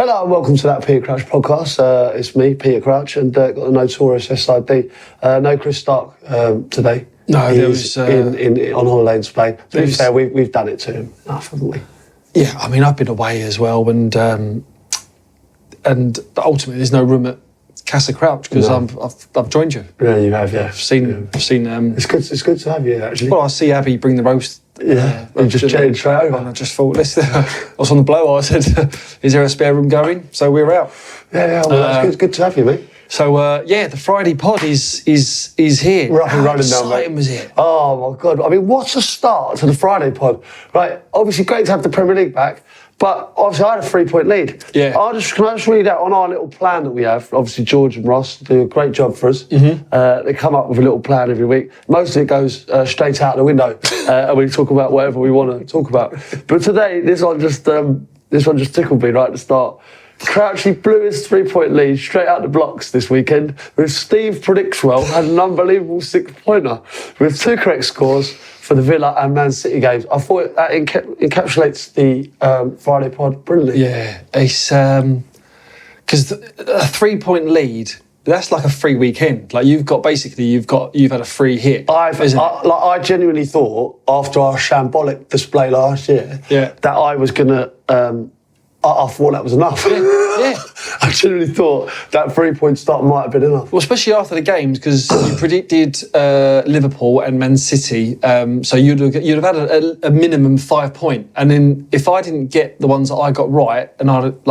Hello and welcome to that Peter Crouch podcast. It's me, Peter Crouch, and got the notorious SID. No Chris Stark today. No, he's on holiday in Spain. To be fair, we've done it to him enough, haven't we? Yeah, I mean, I've been away as well, and ultimately there's no room at Casa Crouch because I've joined you. Yeah, you have. Yeah, I've seen. It's good to have you actually. Well, I see Abby bring the roast. Yeah, you just jetted straight over. And I just thought, I was on the blow. I said, "Is there a spare room going?" So we're out. Yeah. Well, that's good. It's good to have you, mate. So the Friday pod is here. We're up and running now, mate. How exciting was it? Oh my God! I mean, what a start to the Friday pod, right? Obviously, great to have the Premier League back, but obviously I had a 3-point lead. Yeah. Can I just read out on our little plan that we have? Obviously, George and Ross do a great job for us. Mm-hmm. They come up with a little plan every week. Most of it goes straight out the window, and we talk about whatever we want to talk about. But today, this one just tickled me right at the start. Crouchy blew his 3-point lead straight out the blocks this weekend, with Steve Predictswell had an unbelievable 6-pointer with 2 correct scores for the Villa and Man City games. I thought that encapsulates the Friday pod brilliantly. Yeah, it's because a 3-point lead. That's like a free weekend. Like you've had a free hit. I genuinely thought after our shambolic display last year that I was gonna. I thought that was enough. Yeah. I genuinely thought that 3-point start might have been enough. Well, especially after the games, because you predicted Liverpool and Man City, so you'd have had a minimum 5-point, and then if I didn't get the ones that I got right, and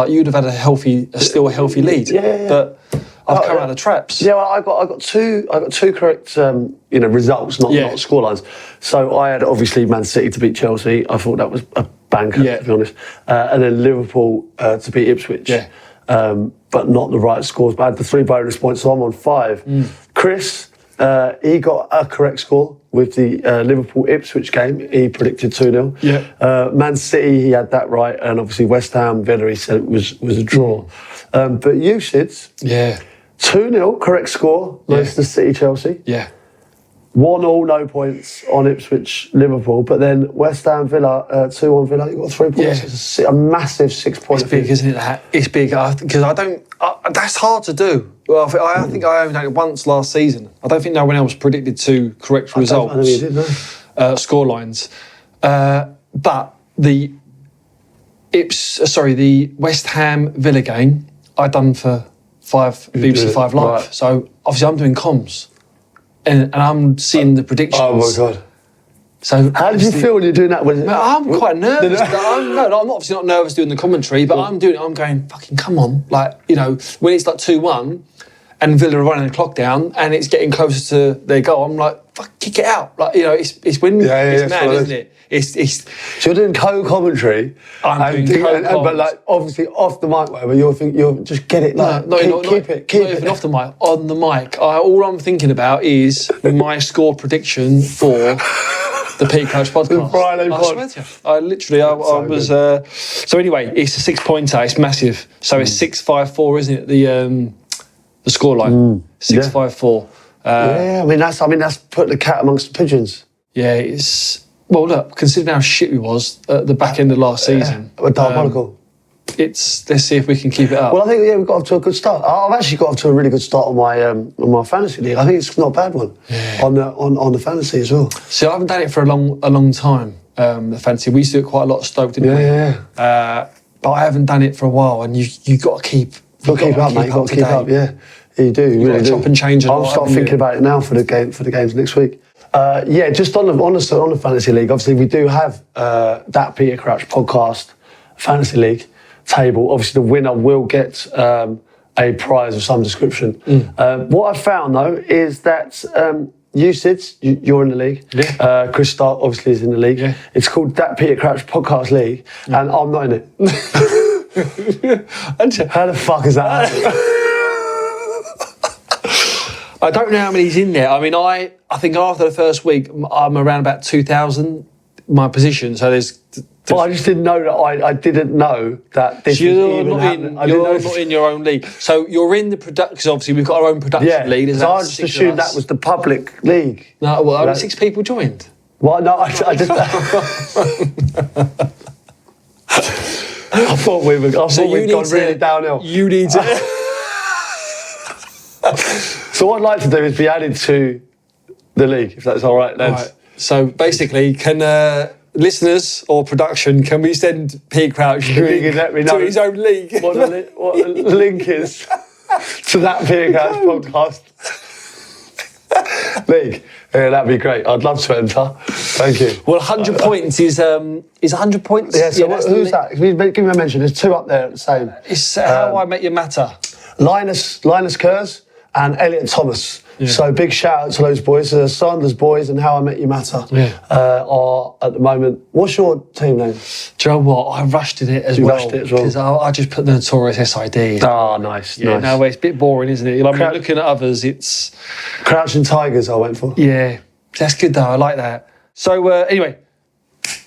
you'd have had a still healthy lead. Yeah. But I've come out of the traps. Yeah, well, I got two correct results, not scorelines. So I had obviously Man City to beat Chelsea. I thought that was a banker, to be honest. And then Liverpool to beat Ipswich. Yeah. But not the right scores. But I had the 3 bonus points, so I'm on 5. Chris, he got a correct score with the Liverpool-Ipswich game. He predicted 2-0. Yeah. Man City, he had that right. And obviously West Ham, Villa, he said it was a draw. But you, Sid, 2-0, correct score, Manchester City, Chelsea. Yeah. 1-1, no points on Ipswich, Liverpool, but then West Ham, Villa, 2-1 Villa, you got 3 points. It's a massive 6-point. It's big, isn't it? It's big, because that's hard to do. Well, I think I only done it once last season. I don't think no one else predicted 2 correct results. I don't think you did, no. Score lines. But the West Ham Villa game, I done for BBC 5 Live. Right. So obviously I'm doing comms. And I'm seeing the predictions. Oh my God! So how did you feel when you're doing that? I'm quite nervous. I'm obviously not nervous doing the commentary, but I'm doing it. I'm going, fucking come on, when it's like 2-1, and Villa are running the clock down, and it's getting closer to their goal. I'm like, fuck, kick it out. It's when it's mad, isn't it? It's. So you're doing co-commentary. I'm doing co-commentary. But obviously off the mic, whatever. You'll just get it. Keep it. Not even off the mic. On the mic, all I'm thinking about is my score prediction for the Peak Coach podcast. The Friday pod. I swear to you. I was. So anyway, it's a 6-pointer. It's massive. So it's 6-5-4, isn't it? The scoreline 6-5-4. I mean that's put the cat amongst the pigeons. Yeah, it's. Well, look, considering how shit we was at the back end of last season. Diabolical. Let's see if we can keep it up. Well, I think we've got off to a good start. I've actually got off to a really good start on my fantasy league. I think it's not a bad one on the fantasy as well. See, I haven't done it for a long time. The fantasy, we used to do it quite a lot of Stoke, didn't we? Yeah. But I haven't done it for a while, and you got to keep. You've got to keep up, mate. You've got to keep up. Yeah, you do. You really do. Chop and change. I'll start thinking about it now for the games next week. Just on the fantasy league, obviously we do have that Peter Crouch podcast fantasy league table. Obviously the winner will get a prize of some description. What I found though is that you, Sid, you're in the league. Yeah. Chris Stark obviously is in the league. Yeah. It's called That Peter Crouch Podcast League, and I'm not in it. How the fuck is that happening? I don't know how many's in there. I mean, I think after the first week, I'm around about 2,000, my position. So there's. But I just didn't know that. I didn't know that this was even happening. You're not in your own league. So you're in the production. Because obviously we've got our own production league. So I just assumed that was the public league. No, well, only 6 people joined. Well, no, I just. I thought we'd gone really downhill. You need to. So what I'd like to do is be added to the league, if that's all right, lads. Right. So basically, can listeners or production, can we send Peter Crouch Can you let me know to his own league? what the link is to that Peter Crouch podcast league? Yeah, that'd be great. I'd love to enter. Thank you. Well, 100 points is 100 points. Yeah, so that's who's that? Give me a mention. There's two up there at the same. It's How I Met Your Matter. Linus Kers and Elliot Thomas. Yeah. So big shout out to those boys. Sanders boys and How I Met Your Matter are at the moment. What's your team name? Do you know what? I rushed it as You well. rushed it as well? Because I just put the notorious SID. Oh, nice. Yeah, nice. no, it's a bit boring, isn't it? I mean, looking at others, it's... Crouching Tigers I went for. Yeah, that's good though. I like that. So anyway,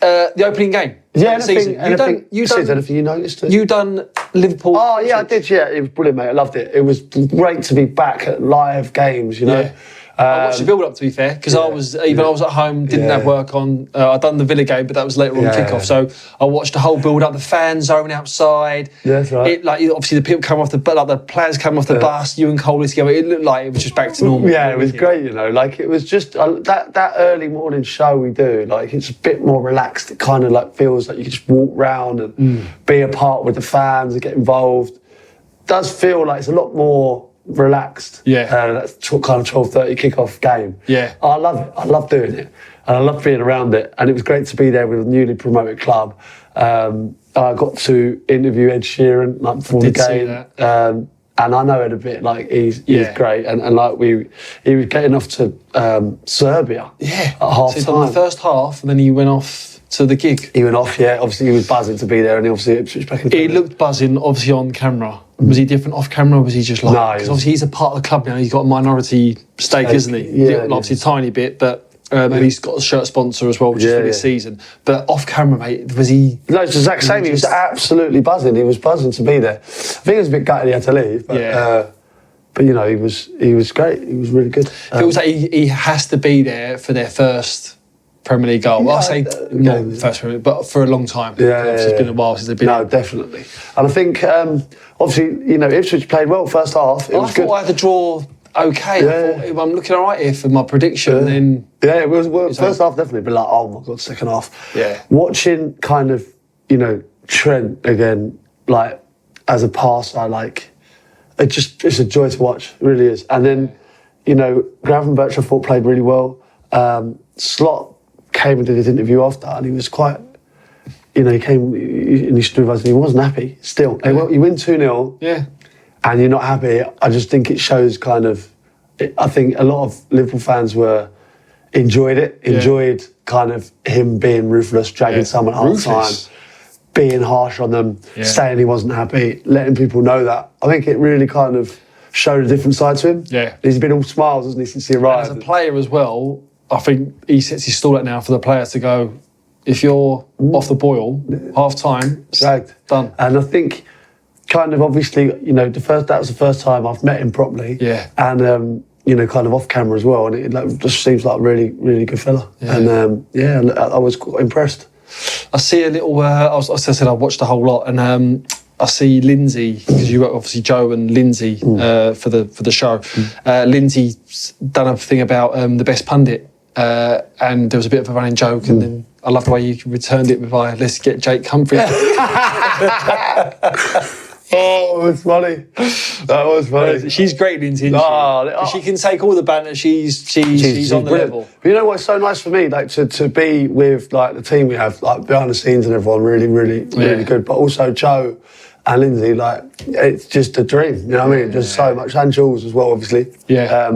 the opening game. Yeah, of the season. anything you noticed? You done Liverpool? Oh yeah, I did. Yeah, it was brilliant, mate. I loved it. It was great to be back at live games. You know. Yeah. I watched the build-up, to be fair, because I was at home, didn't have work on. I'd done the Villa game, but that was later on kick-off. So I watched the whole build-up, the fans zoning outside. Yeah, that's right. Obviously the people come off the players come off the bus. You and Coley together. It looked like it was just back to normal. Yeah, it was great. You know, like it was just that early morning show we do. Like it's a bit more relaxed. It kind of like feels like you can just walk round and be a part with the fans and get involved. It does feel like it's a lot more relaxed. Yeah. That's kind of 12:30 kickoff game. Yeah. I love it. I love doing it. And I love being around it. And it was great to be there with a newly promoted club. I got to interview Ed Sheeran like before the game. See that. And I know Ed a bit. Like he's great. And like he was getting off to Serbia. Yeah. At half So he'd time. done the first half, and then he went off to the gig. He went off. Yeah. Obviously he was buzzing to be there, and he obviously Ipswich back in the He looked buzzing, obviously on camera. Was he different off camera, or was he just like? No, Because obviously he's a part of the club now. He's got a minority stake, isn't he? Yeah, Obviously a tiny bit, but and he's got a shirt sponsor as well, which is for this season. But off camera, mate, was he? No, it's the exact same. He was absolutely buzzing. He was buzzing to be there. I think it was a bit gutted he had to leave. But, but you know, he was great. He was really good. Feels like he has to be there for their first Premier League goal. Well, I say not first Premier League, but for a long time. It's been a while since they've been. No, definitely. And I think obviously, you know, Ipswich played well first half. It was I thought good. I had the draw okay. Yeah. I thought, I'm looking all right here for my prediction. Then it was first half definitely, but like, oh my god, second half. Yeah. Watching kind of, you know, Trent again, like as a passer, like it's a joy to watch. It really is. And then, you know, Gravenberch I thought played really well. Slot came and did his interview after, and he was quite. You know, he came and he stood with us and he wasn't happy still. You win 2-0 and you're not happy. I just think it shows kind of, I think a lot of Liverpool fans enjoyed kind of him being ruthless, dragging someone half time, being harsh on them, saying he wasn't happy, letting people know that. I think it really kind of showed a different side to him. Yeah. He's been all smiles, hasn't he, since he arrived. And as a player as well, I think he sets his stall out now for the players to go, if you're off the boil, half time, done. And I think, kind of obviously, you know, that was the first time I've met him properly. Yeah. And you know, kind of off camera as well, and it just seems like a really, really good fella. Yeah. And I was quite impressed. I see a little. As I said, I watched the whole lot, and I see Lindsay, because you got obviously Joe and Lindsay for the show. Lindsay's done a thing about the best pundit. And there was a bit of a running joke, and then I love the way you returned it with let's get Jake Comfrey. Oh, it was funny. That was funny. She's great, Lindsay, isn't she? She can take all the banter. She's on the level. But you know what's so nice for me, like to be with like the team we have, like behind the scenes and everyone, really good. But also Joe and Lindsay, like it's just a dream. You know what I mean? Just so much, and Jules as well, obviously. Yeah.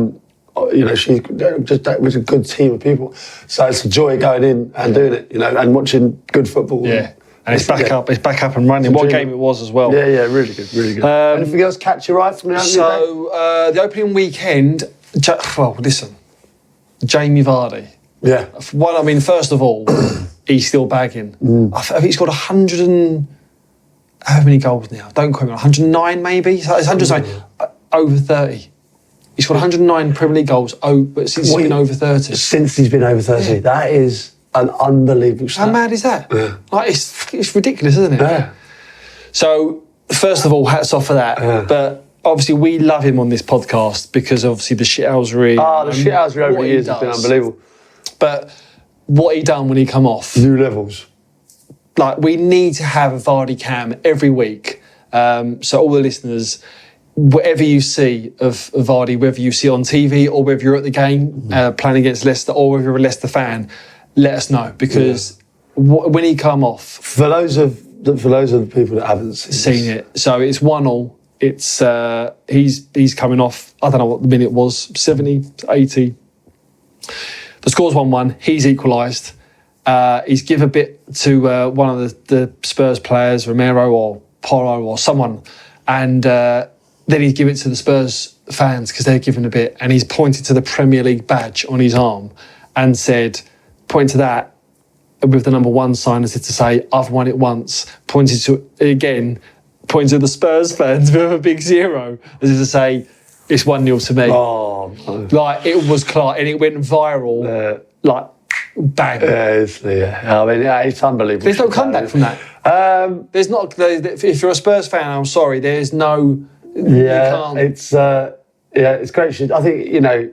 You know, that was a good team of people. So it's a joy going in and doing it, you know, and watching good football. Yeah. And it's back up. It's back up and running. What game it was as well. Yeah, really good, really good. Anything else catch your eye from the opening day? So the opening weekend. Well, listen, Jamie Vardy. Yeah. One, I mean, first of all, he's still bagging. I think he's got 100 and how many goals now? Don't quote me. 109 maybe. It's 109 over 30. He's got 109 Premier League goals, but since he's been over 30. Since he's been over 30. Yeah. That is an unbelievable stat. How mad is that? Yeah. Like, it's ridiculous, isn't it? Yeah. So, first of all, hats off for that. But obviously, we love him on this podcast because obviously the shithousery. The shithousery over the years has been unbelievable. But what he done when he come off. New levels. Like, we need to have a Vardy cam every week. So all the listeners, whatever you see of Vardy, whether you see on TV or whether you're at the game playing against Leicester or whether you're a Leicester fan, let us know. Because when he come off... For those of the people that haven't seen it. So it's 1-1. It's he's coming off, I don't know what the minute was, 70, 80. The score's 1-1. He's equalised. He's give a bit to one of the Spurs players, Romero or Porro or someone, and then he's give it to the Spurs fans because they're giving a bit, and he's pointed to the Premier League badge on his arm and said, point to that with the number 1 sign as if to say, I've won it once. Pointed to it again, pointed to the Spurs fans with a big 0 as if to say, it's 1-0 to me. Oh, no. Like, it was Clark, and it went viral. Like, bang. I mean, it's unbelievable. There's no comeback from that. There's not. If you're a Spurs fan, I'm sorry. There's no. Yeah, it's great shit. I think, you know,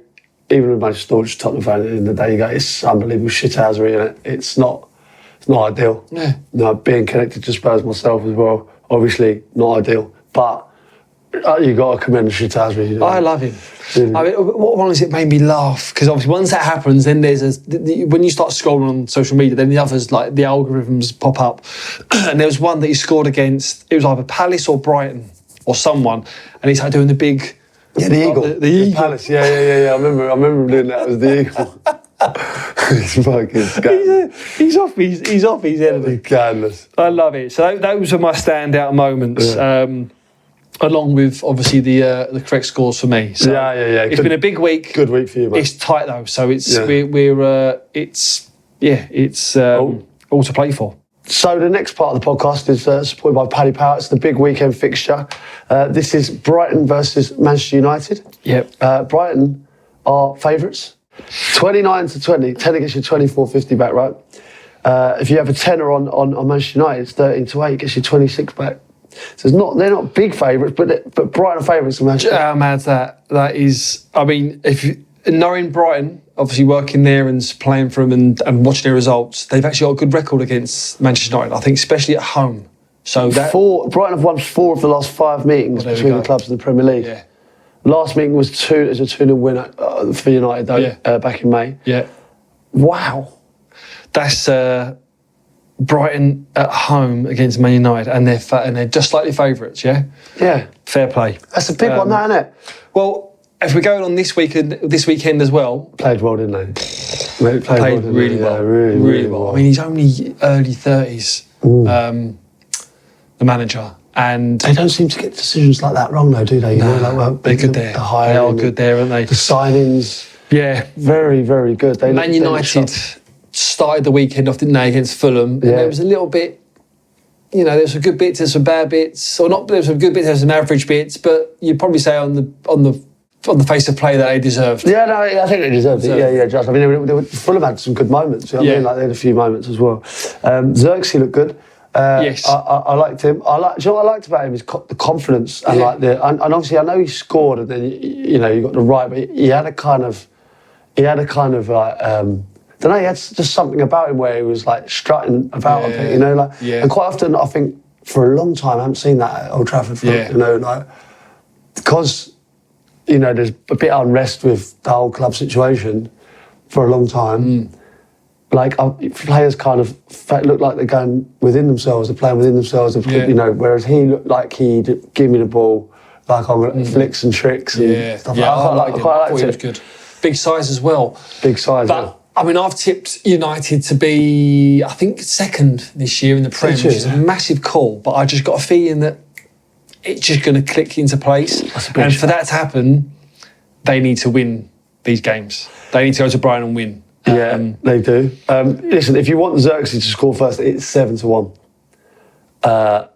even with my staunch Tottenham fan at the end of the day, you go, it's unbelievable shithousery, and it's not ideal. Yeah. No, being connected to Spurs myself as well, obviously not ideal, but you got to commend the shithousery. You know? I love him. Really. I mean, what one is it made me laugh? Because obviously once that happens, then there's when you start scrolling on social media, then the others, like the algorithms pop up. And there was one that he scored against, it was either Palace or Brighton or someone, and he's like doing the big... Yeah, the eagle. The eagle. Palace, yeah. I remember him doing that as the eagle. He's fucking scandalous. He's off his enemy. Scandalous. I love it. So those are my standout moments. Along with obviously the correct scores for me. So yeah. It's been a big week. Good week for you, mate. It's tight though, so it's all to play for. So the next part of the podcast is supported by Paddy Power. It's the big weekend fixture. This is Brighton versus Manchester United. Yep. Brighton are favourites. 29-20. 10 gets you 24.50 back, right? If you have a tenner on Manchester United, it's 13-8, gets you 26 back. So they're not big favourites, but Brighton are favourites in Manchester. How mad's that? That is, I mean, knowing Brighton, obviously working there and playing for them and watching their results, they've actually got a good record against Manchester United, I think, especially at home. So Brighton have won 4 of the last 5 meetings between the clubs in the Premier League. Yeah. Last meeting was a 2-0 win for United, though, back in May. Yeah. Wow. That's Brighton at home against Man United, and they're just slightly favourites, yeah? Yeah. Fair play. That's a big one, that, isn't it? Well, if we're going on this weekend as well... Played well, didn't they? Played really well. Yeah, really well. I mean, he's only early 30s, the manager. And they don't seem to get decisions like that wrong, though, do they? They're good there. They are good there, aren't they? The signings... Yeah. Very, very good. Man United started the weekend off, didn't they, against Fulham? And there was a little bit... You know, there's some good bits, there's some bad bits, or not. There's some good bits, there's some average bits, but you'd probably say on the face of play that they deserved. Yeah, no, I think they deserved it. Yeah, just. I mean, Fulham had some good moments. You know what I mean? Like they had a few moments as well. Xerxes looked good. Yes, I liked him. Do you know what I liked about him is the confidence and and obviously I know he scored and then you got the right, but he had a kind of like. I don't know, he had just something about him where he was like strutting about a bit, and quite often I think for a long time I haven't seen that at Old Trafford, because there's a bit of unrest with the whole club situation for a long time. Like players kind of look like they're going within themselves, they're playing within themselves, whereas he looked like he'd give me the ball, like on flicks and tricks and stuff. I quite liked it. He was good. Big size as well. Big size, but, I mean, I've tipped United to be, I think, second this year in the Prem, which is a massive call. But I just got a feeling that it's just going to click into place. And for that to happen, they need to win these games. They need to go to Brighton and win. Yeah, they do. Listen, if you want Xerxes to score first, it's 7-1. I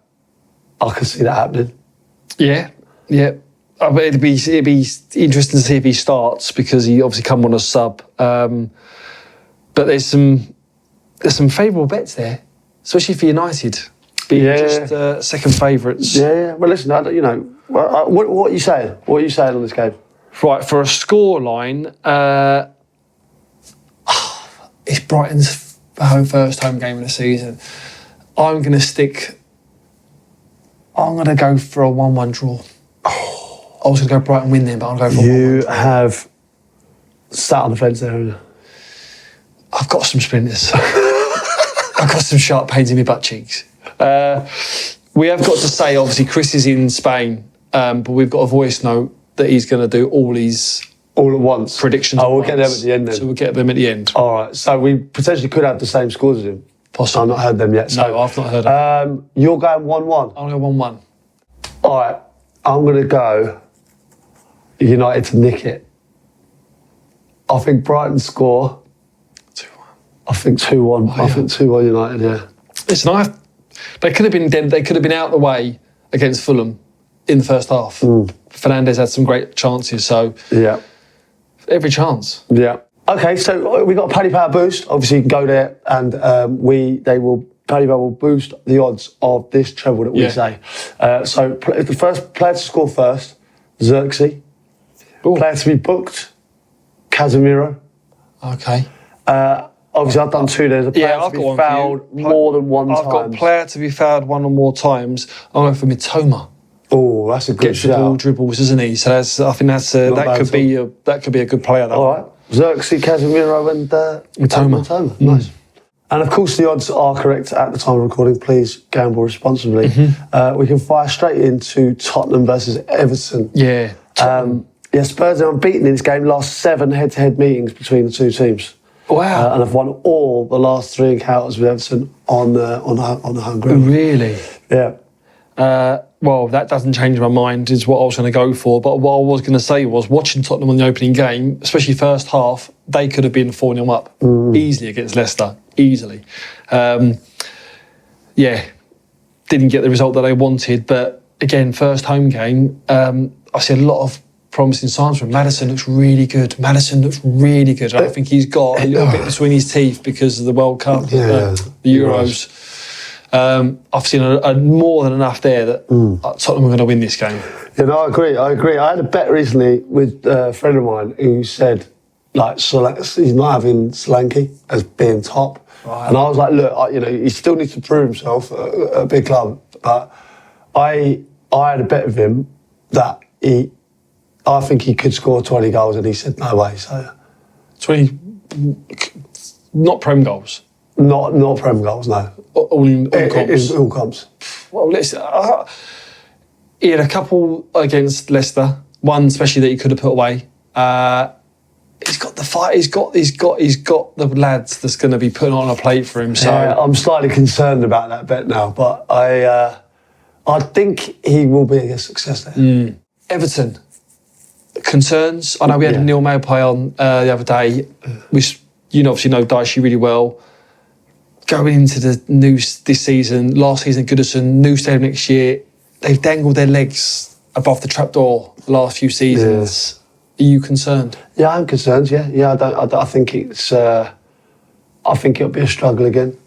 can see that happening. Yeah. It'd be interesting to see if he starts because he obviously come on a sub. But there's some favourable bets there, especially for United. being just second favourites. Yeah. Well, listen, what are you saying? What are you saying on this game? Right, for a scoreline, it's Brighton's first home game of the season. I'm going to go for a 1-1 draw. I was going to go Brighton win then, but I'm going to go for a 1-1 draw. You have sat on the fence there, haven't you? I've got some splinters. I've got some sharp pains in my butt cheeks. We have got to say, obviously, Chris is in Spain, but we've got a voice note that he's going to do all at once predictions. We'll get them at the end then. So we'll get them at the end. All right. So we potentially could have the same scores as him. Possibly. I've not heard them yet. No, I've not heard them. You're going 1-1. I'll go 1-1. All right. I'm going to go United to nick it. I think Brighton score 2-1. I think 2-1. I think 2-1 United, yeah. Listen, they could have been out of the way against Fulham in the first half. Fernandes had some great chances, so yeah, every chance. Yeah. Okay, so we got a Paddy Power boost. Obviously, you can go there and Paddy Power will boost the odds of this treble that we say. So the first player to score first, Xerxes. Player to be booked, Casemiro. Okay. Obviously, I've done two. There's a player to be fouled more than one time. I've got a player to be fouled one or more times. I'm going for Mitoma. Oh, that's a good shout. Gets the ball, dribbles, isn't he? So I think that could be a good player. All right. Xerxes, Casemiro and Mitoma. Nice. And of course, the odds are correct at the time of recording. Please gamble responsibly. We can fire straight into Tottenham versus Everton. Yeah. Spurs are unbeaten in this game. Last 7 head-to-head meetings between the two teams. Wow. And have won all the last 3 encounters with Everton on the home ground. Really? Yeah. Well, that doesn't change my mind, is what I was going to go for. But what I was going to say was, watching Tottenham on the opening game, especially first half, they could have been 4-0 up easily against Leicester. Easily. Didn't get the result that they wanted. But again, first home game, I see a lot of promising signs from him. Maddison looks really good. I think he's got a little bit between his teeth because of the World Cup, the Euros. I've seen more than enough there that Tottenham are going to win this game. Yeah, no, I agree. I had a bet recently with a friend of mine who said, he's not having Solanke as being top. Right. And I was like, look, he still needs to prove himself at a big club. But I had a bet with him that I think he could score 20 goals, and he said, no way. So 20, not Prem goals. Not Prem goals, no. All comps. All comps. Well, listen, he had a couple against Leicester. One, especially, that he could have put away. He's got the fight. He's got the lads that's going to be putting on a plate for him. So I'm slightly concerned about that bet now, but I think he will be a success there. Everton concerns. I know we had a Neil Maupay on the other day. You obviously know Daishi really well. Going into this season, last season, Goodison, new stadium next year, they've dangled their legs above the trapdoor the last few seasons. Are you concerned? Yeah, I'm concerned. Yeah. I think it's. I think it'll be a struggle again.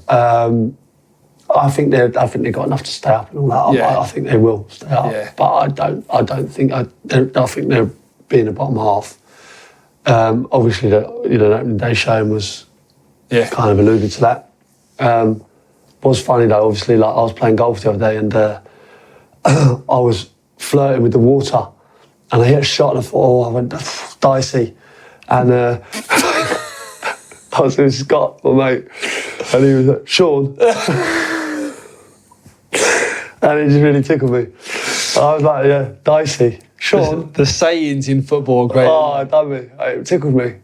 I think they've got enough to stay up and all that. Yeah. I think they will stay up. Yeah. But I don't think. I think they'll be in the bottom half. Obviously, the opening day showing was kind of alluded to that. Was funny though. Obviously, I was playing golf the other day and I was flirting with the water, and I hit a shot and I thought, I went dicey, and I was with Scott, my mate, and he was like, Sean. And it just really tickled me. I was like, dicey. Sean. The sayings in football are great. Oh, it done me. It tickled me.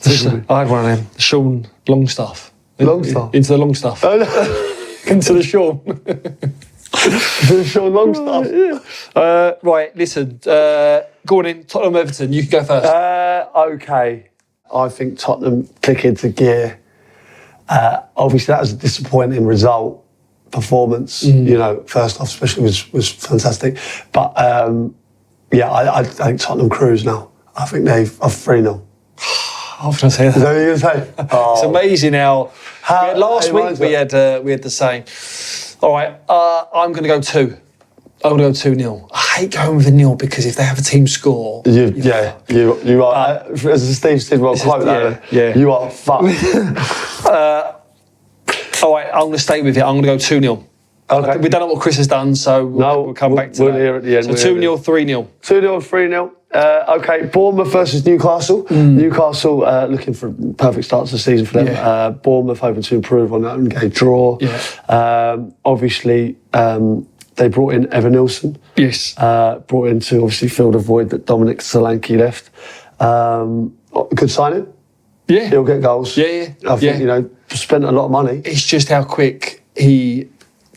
I had one of them. Sean Longstaff. Longstaff? Into the Longstaff. Oh, no. Into the Sean. Into the Sean Longstaff. Right, listen. Go on in. Tottenham Everton. You can go first. Okay. I think Tottenham click into gear. Obviously, that was a disappointing result. Performance, first off, especially was fantastic. But I think Tottenham cruise now. I think they've 3-0. I was going to say Is that. that what you were going to say? Oh. It's amazing how last it week reminds we me- had the same. All right, I'm going to go 2. I'm going to go 2-0. I hate going with a nil because if they have a team score, You are. As a Steve Sidwell quote, yeah. you are fucked. all right, I'm going to stay with it. I'm going to go 2-0. Okay. We don't know what Chris has done, so we'll come back to we'll that. hear at the end. So We'll hear 2-0, 3-0. 2-0, 3-0. Okay, Bournemouth versus Newcastle. Newcastle looking for a perfect start to the season for them. Yeah. Bournemouth hoping to improve on that and get a draw. Yeah. Obviously, they brought in Evan Nilsson. Yes. Brought in to obviously fill the void that Dominic Solanke left. Good signing. Yeah. He'll get goals. Yeah. I think, spent a lot of money. It's just how quick he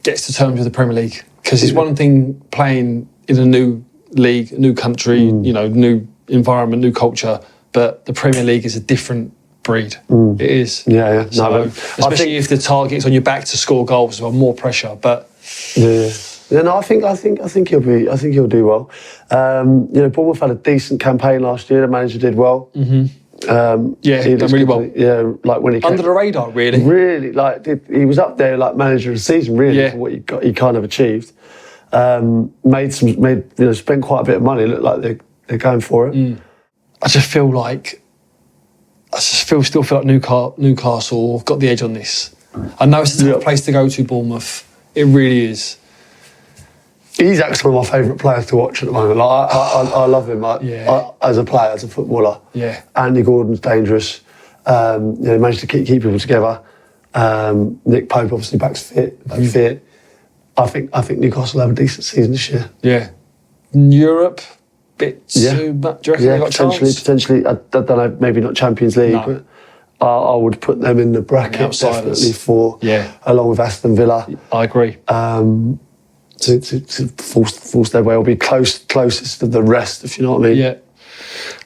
gets to terms with the Premier League. Because it's one thing playing in a new league, new country, new environment, new culture, but the Premier League is a different breed. It is. Yeah. So, especially if the target's on your back to score goals, there's more pressure. But yeah, no, I think he'll do well. Bournemouth had a decent campaign last year. The manager did well. He done really well. Yeah, like when he came, under the radar, really. really, he was up there like manager of the season, really, for what he kind of achieved. Spent quite a bit of money. Looked like they're going for it. I still feel like Newcastle have got the edge on this. I know it's a tough place to go to, Bournemouth. It really is. He's actually one of my favourite players to watch at the moment. Like, I love him. As a player, as a footballer. Yeah. Andy Gordon's dangerous. He managed to keep people together. Nick Pope obviously back fit. I think Newcastle will have a decent season this year. Yeah. Europe, bit too much. Do you reckon they got a chance? Potentially. I don't know. Maybe not Champions League, but I would put them in the bracket definitely along with Aston Villa. I agree. To force their way, or be closest to the rest, if you know what I mean.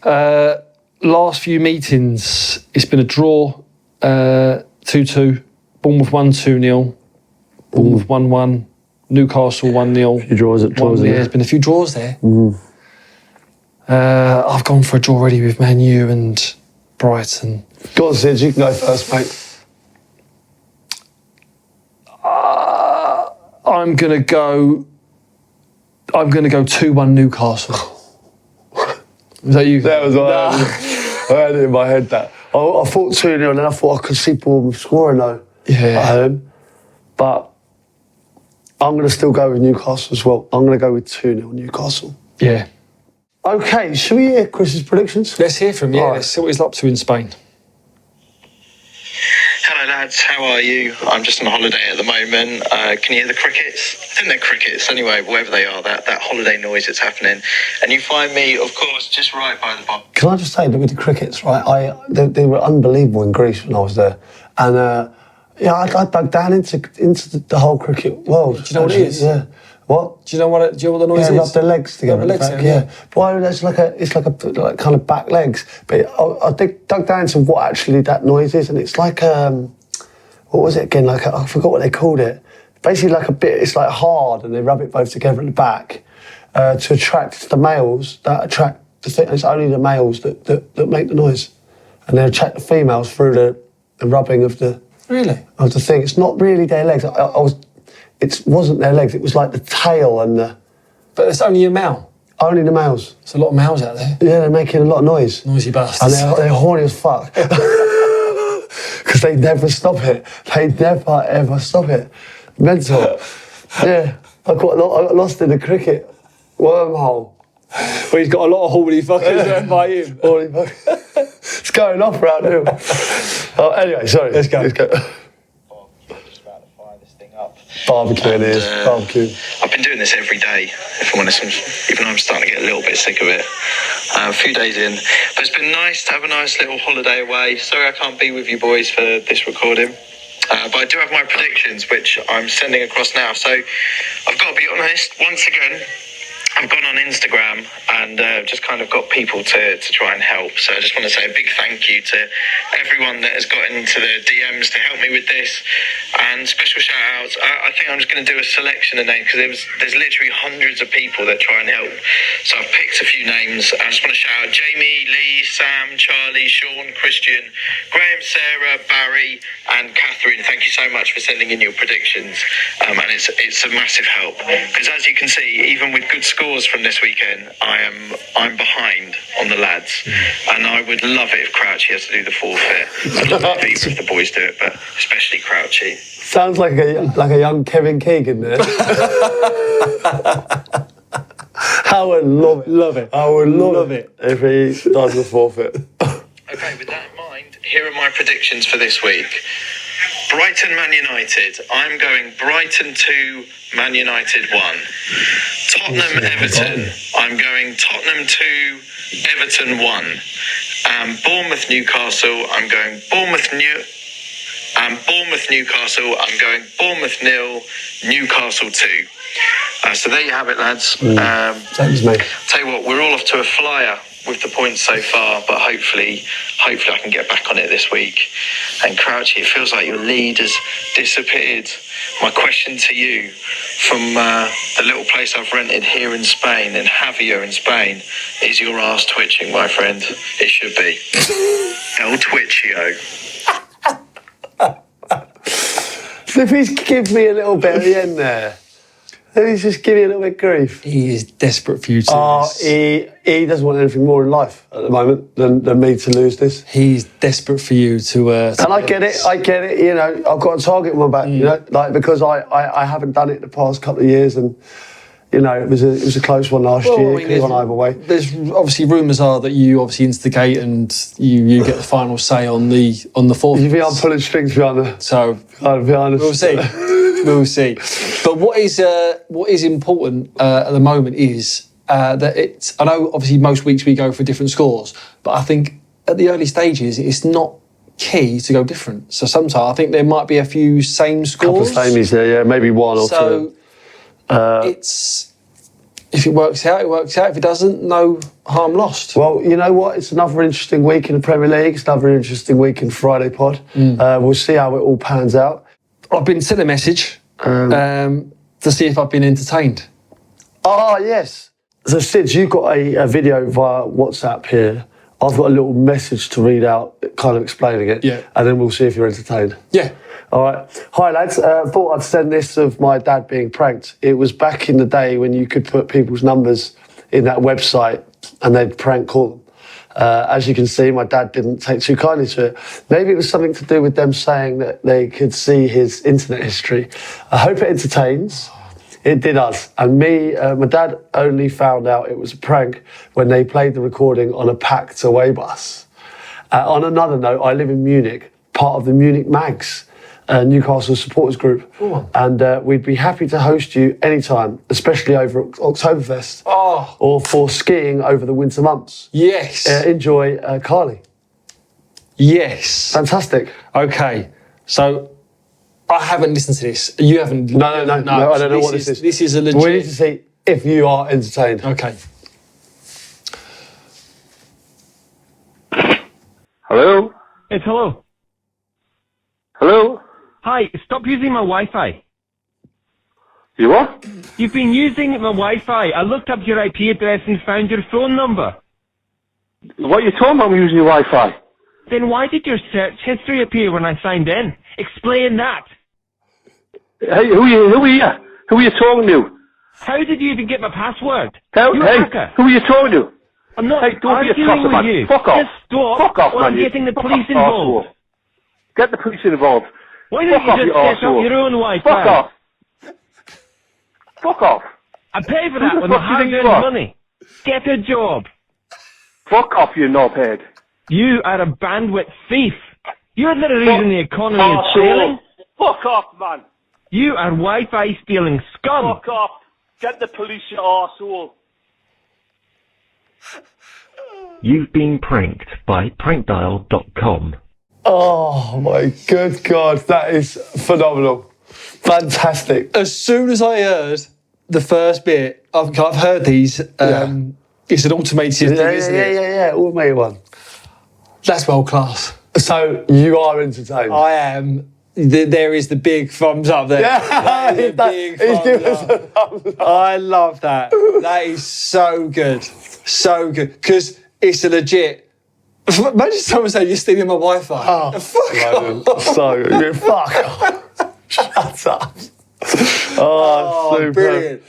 Yeah. Last few meetings, it's been a draw, 2-2. Bournemouth 1-2-0. Bournemouth 1-1. Newcastle 1-0. Few draws. There's been a few draws there. I've gone for a draw already with Man U and Brighton. Go on, Sid, you can go first, mate. I'm gonna go 2-1 Newcastle. Was that you? That was what I had it in my head. That I thought 2-0, and then I thought I could see Bournemouth scoring though. At home, but I'm going to still go with Newcastle as well. I'm going to go with 2-0 Newcastle. Yeah. Okay, should we hear Chris's predictions? Let's hear from him. All right. Let's see what he's up to in Spain. Hello lads, how are you? I'm just on holiday at the moment. Can you hear the crickets? I think they're crickets anyway, wherever they are, that holiday noise that's happening. And you find me, of course, just right by the bar. Can I just say that with the crickets, right? They were unbelievable in Greece when I was there. And I dug down into the whole cricket world. Do you know what it is? Yeah. What? Do you know what the noise is? Rub their legs together. Rub their legs together, yeah. Why? It's like kind of back legs. But I dug down into what actually that noise is, and it's like what was it again? Like I forgot what they called it. Basically, like a bit. It's like hard, and they rub it both together in the back to attract the males. That attract the thing. It's only the males that make the noise, and they attract the females through the rubbing of the. Really? Of the thing. It's not really their legs. It wasn't their legs. It was like the tail and the. But it's only a male. Only the males. There's a lot of males out there. Yeah, they're making a lot of noise. Noisy bastards. And they're horny as fuck. Because they never stop it. They never ever stop it. Mental. Yeah. I got lost in the cricket wormhole. Well, he's got a lot of horny fuckers there by him. Horny fuck. It's going off round here. Anyway, sorry. Let's go. Just about to fire this thing up. Barbecue it is. Barbecue. I've been doing this every day, if I'm honest, even though I'm starting to get a little bit sick of it. A few days in. But it's been nice to have a nice little holiday away. Sorry I can't be with you boys for this recording. But I do have my predictions, which I'm sending across now. So I've got to be honest, once again, I've gone on Instagram and just kind of got people to try and help. So I just want to say a big thank you to everyone that has got into the DMs to help me with this. And special shout outs. I think I'm just going to do a selection of names because there's literally hundreds of people that try and help. So I've picked a few names. I just want to shout out Jamie, Lee, Sam, Charlie, Sean, Christian, Graham, Sarah, Barry and Catherine. Thank you so much for sending in your predictions. And it's a massive help because as you can see, even with good scores from this weekend, I'm behind on the lads, and I would love it if Crouchy has to do the forfeit. I'd love it if the boys do it, but especially Crouchy. Sounds like a young Kevin Keegan there. I would love it. I would love it if he does the forfeit. Okay, with that in mind, here are my predictions for this week. Brighton, Man United. I'm going Brighton 2, Man United 1. Tottenham, Everton. I'm going Tottenham 2, Everton 1. Bournemouth, Newcastle. I'm going Bournemouth, Newcastle. I'm going Bournemouth 0, Newcastle 2. So there you have it, lads. Thanks, mate. Tell you what, we're all off to a flyer with the points so far, but hopefully I can get back on it this week. And Crouchy, it feels like your lead has disappeared. My question to you, from the little place I've rented here in Spain, in Javier in Spain, is your arse twitching, my friend? It should be. El Twitchio. So if he's give me a little bit at the end there, then he's just giving me a little bit of grief. He is desperate for you to lose. He doesn't want anything more in life at the moment than me to lose this. He's desperate for you to and I get it, you know, I've got a target on my back, you know, like because I haven't done it the past couple of years and, you know, it was a close one last year, I mean, could have gone either way. There's obviously rumours are that you obviously instigate and you get the final say on the fourth. You think I'm pulling strings behind the... So, I'll be honest. we'll see. We'll see. But what is important at the moment is that it's... I know obviously most weeks we go for different scores, but I think at the early stages it's not key to go different. So sometimes I think there might be a few same scores. Couple of samies there, yeah, maybe one or two. It's... If it works out, it works out. If it doesn't, no harm lost. Well, you know what? It's another interesting week in the Premier League. It's another interesting week in Friday Pod. We'll see how it all pans out. I've been sent a message to see if I've been entertained. Oh, yes. So, Sid, you've got a video via WhatsApp here. I've got a little message to read out, kind of explaining it. Yeah. And then we'll see if you're entertained. Yeah. All right. Hi, lads. Thought I'd send this of my dad being pranked. It was back in the day when you could put people's numbers in that website and they'd prank call them. As you can see, my dad didn't take too kindly to it. Maybe it was something to do with them saying that they could see his internet history. I hope it entertains. It did us. And my dad only found out it was a prank when they played the recording on a packed away bus. On another note, I live in Munich, part of the Munich Mags, Newcastle supporters group. Ooh. And we'd be happy to host you anytime, especially over at Oktoberfest or for skiing over the winter months. Yes. Enjoy, Carly. Yes. Fantastic. Okay. So I haven't listened to this. You haven't? No, I don't know what this is. This is a legit... We need to see if you are entertained. Okay. Hello? Yes, hello. Hello? Hi, stop using my Wi-Fi. You what? You've been using my Wi-Fi. I looked up your IP address and found your phone number. What are you talking about me using your Wi-Fi? Then why did your search history appear when I signed in? Explain that. Hey, who are you? Who are you talking to? How did you even get my password? Hey, You hacker. who are you talking to? I'm not Hey, don't be a arguing tosser, with man. you. Fuck off. Just stop Fuck off, or man. I'm getting the Fuck police off, involved. arsehole. Get the police involved. Why don't Fuck you off, just you set up arsehole. your own Wi-Fi? Fuck off. Fuck off. I pay for Who that the with my fuck do you think you hard-earned are? money. Get a job. Fuck off, you knobhead. You are a bandwidth thief. You're the reason the economy is Arsehole. failing. Fuck off, man. You are Wi-Fi stealing scum. Fuck off. Get the police, you arsehole. You've been pranked by prankdial.com. Oh, my good God. That is phenomenal. Fantastic. As soon as I heard the first bit, I've heard these. It's an automated thing, isn't it? Yeah, automated one. That's world class. So you are entertained. I am. There is the big thumbs up there. Yeah, He's giving us a thumbs up. I love that. That is so good. So good. Because it's a legit. Imagine someone saying you're stealing my Wi-Fi. Oh, fuck off. So, fuck off. Shut up. Oh, super. Brilliant.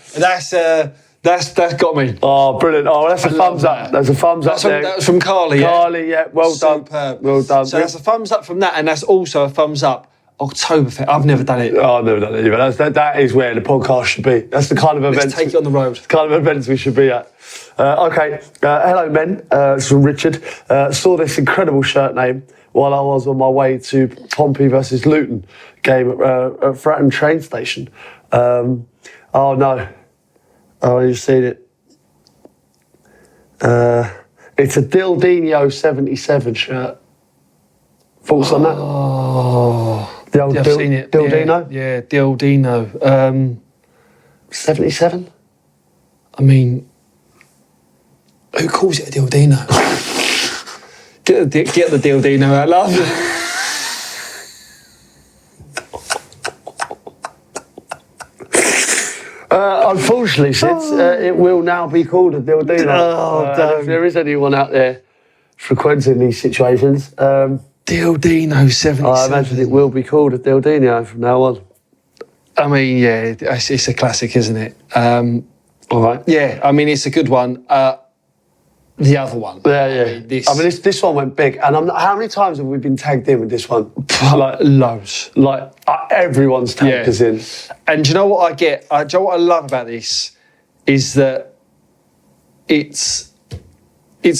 That's got me. Oh, brilliant. Oh, that's a thumbs up. That's a thumbs up there. That was from Carly, yeah? Carly, yeah. Well done. Superb. Well done. So that's a thumbs up from that, and that's also a thumbs up Oktoberfest. I've never done it. Oh, I've never done it either. That is where the podcast should be. That's the kind of events. Let's take it on the road. The kind of events we should be at. Okay. Hello, men. It's from Richard. Saw this incredible shirt name while I was on my way to Pompey versus Luton game at Fratton train station. Oh, no. Oh, you've seen it. It's a Dildinho 77 shirt. Thoughts on that? Oh, The old I've seen it. Dildino? Yeah, Dildino. 77? I mean, who calls it a Dildino? get the Dildino out, love. Unfortunately, Sid, it will now be called a Dildino. If there is anyone out there frequenting these situations, Dildino 77. I imagine it will be called a Dildino from now on. I mean, yeah, it's a classic, isn't it? All right. Yeah, I mean, it's a good one. The other one. Yeah. I mean, this one went big. And how many times have we been tagged in with this one? Like loads. Like everyone's tagged us in. And do you know what I get? Do you know what I love about this? Is that it's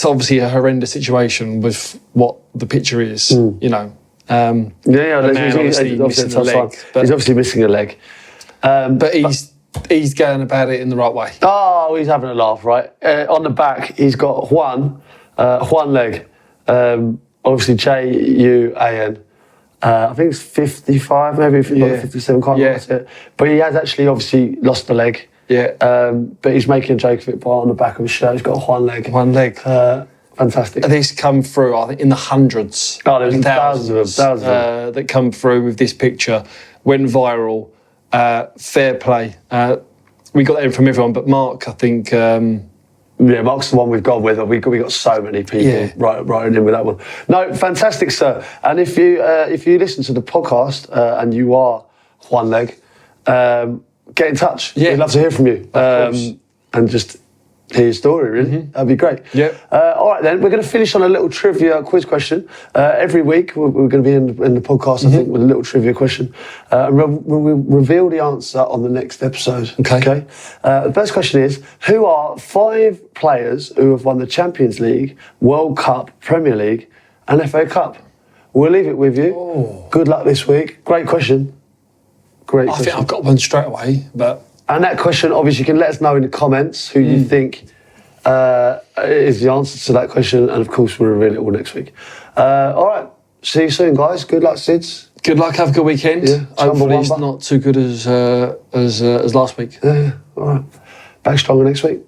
obviously a horrendous situation with what the picture is, you know. The man obviously missing a leg. He's obviously missing a leg. But he's going about it in the right way. Oh, he's having a laugh, right? On the back, he's got Juan leg. Obviously, Juan. I think it's 55, maybe 57, can't remember it. But he has actually obviously lost the leg. Yeah. But he's making a joke of it by on the back of his shirt. He's got Juan leg. One leg. Fantastic. This come through, I think, in the hundreds. Oh, there's thousands of them. That come through with this picture. Went viral. Fair play. We got that in from everyone, but Mark, I think... Mark's the one we've gone with. We got so many people writing in with that one. No, fantastic, sir. And if you listen to the podcast and you are Juan leg, get in touch. Yeah. We'd love to hear from you. And just hear your story, really. That'd be great. Yep. All right, then. We're going to finish on a little trivia quiz question. Every week, we're going to be in the podcast, I think, with a little trivia question. And we'll reveal the answer on the next episode. Okay. The first question is, who are 5 players who have won the Champions League, World Cup, Premier League and FA Cup? We'll leave it with you. Oh. Good luck this week. Great question. I think I've got one straight away, but... And that question, obviously, you can let us know in the comments who you think is the answer to that question. And, of course, we'll reveal it all next week. All right. See you soon, guys. Good luck, Sids. Good luck. Have a good weekend. Yeah. Hopefully it's not too good as last week. Yeah. All right. Back stronger next week.